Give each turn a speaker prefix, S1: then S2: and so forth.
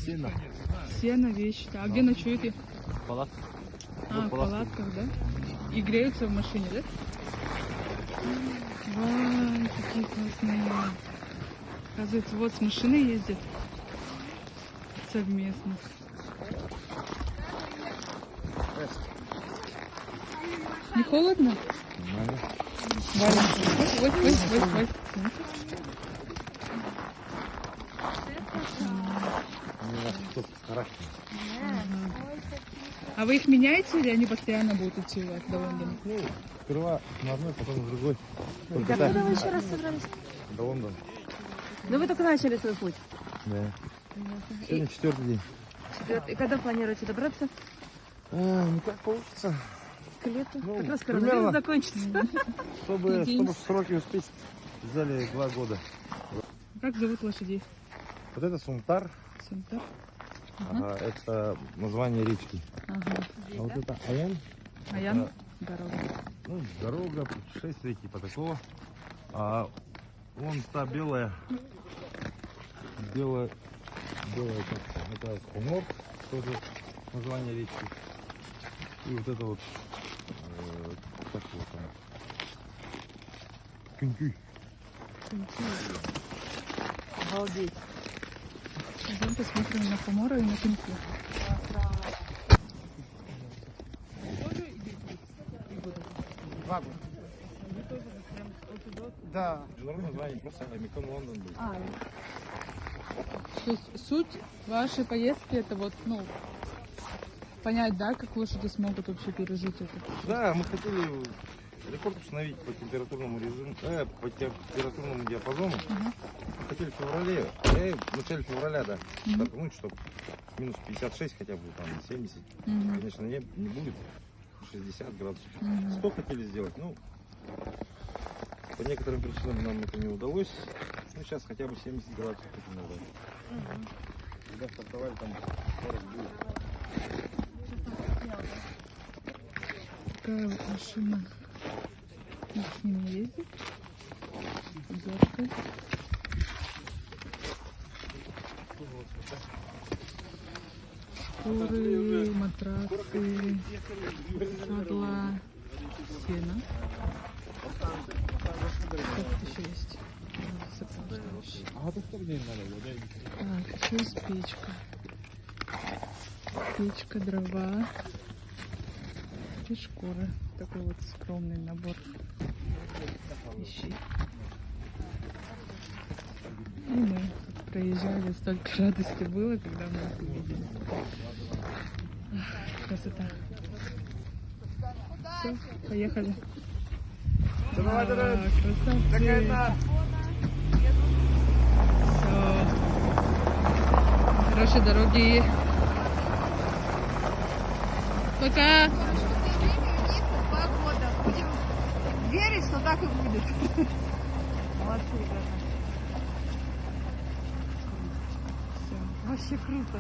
S1: Сено.
S2: Сено, вещи. А где ночуете?
S1: Палатка.
S2: В палатках, да? И греются в машине, да? Вау, какие классные. Оказывается, вот с машиной ездят совместно. Не холодно?
S1: Нормально.
S2: Ой. А вы их меняете или они постоянно будут идти у вас до Лондона?
S1: Ну, сперва на одной, потом на другой.
S3: Когда вы еще раз собрались?
S1: До Лондона.
S3: Ну вы только начали свой путь.
S1: Да. Сегодня 4-й день.
S3: И когда планируете добраться?
S1: Ну как получится.
S3: К лету?
S1: Ну,
S3: как раз
S1: примерно.
S3: коронавирус закончится.
S1: Чтобы в сроки успеть, взяли 2 года.
S2: Как зовут лошадей?
S1: Вот это Сунтар.
S2: Сунтар.
S1: Ага, это название речки.
S2: Ага.
S1: А вот это Аян.
S2: Аян дорога.
S1: Ну, дорога, путешествие типа такого. А вон та белая, это Хумор, тоже название речки. И вот это вот, как его там, Кюнькюй.
S3: Обалдеть.
S2: Пойдем посмотрим на Хумора и на Кюнькю.
S4: Да.
S1: Международное название просто Микон Лондон был.
S2: То есть суть вашей поездки это вот, ну, понять, да, как лошади смогут вообще пережить это.
S1: Да, мы хотели рекорд установить по температурному режиму, по температурному диапазону. Мы хотели в феврале, в начале февраля, да, стартануть, чтобы минус 56 хотя бы, там, 70. Конечно, не будет 60 градусов. 100 хотели сделать, ну, по некоторым причинам нам это не удалось. Ну, сейчас хотя бы 70 градусов хотим набрать. Когда стартовали, там 40 будет.
S2: Такая вот машина. Как с ними ездить? Обзорка. Шкуры, матрасы, седла, сено. Что еще есть? Сопровождающие. Так, еще есть печка. Печка, дрова. И шкуры. Такой вот скромный набор вещей. И мы проезжали, столько радости было, когда мы их увидели. Ах, красота. Все, поехали. Красавцы. Все. Хорошей дороги. Пока.
S3: Будем верить, что так и будет. Молодцы, ребята.
S2: Все.
S3: Вообще круто.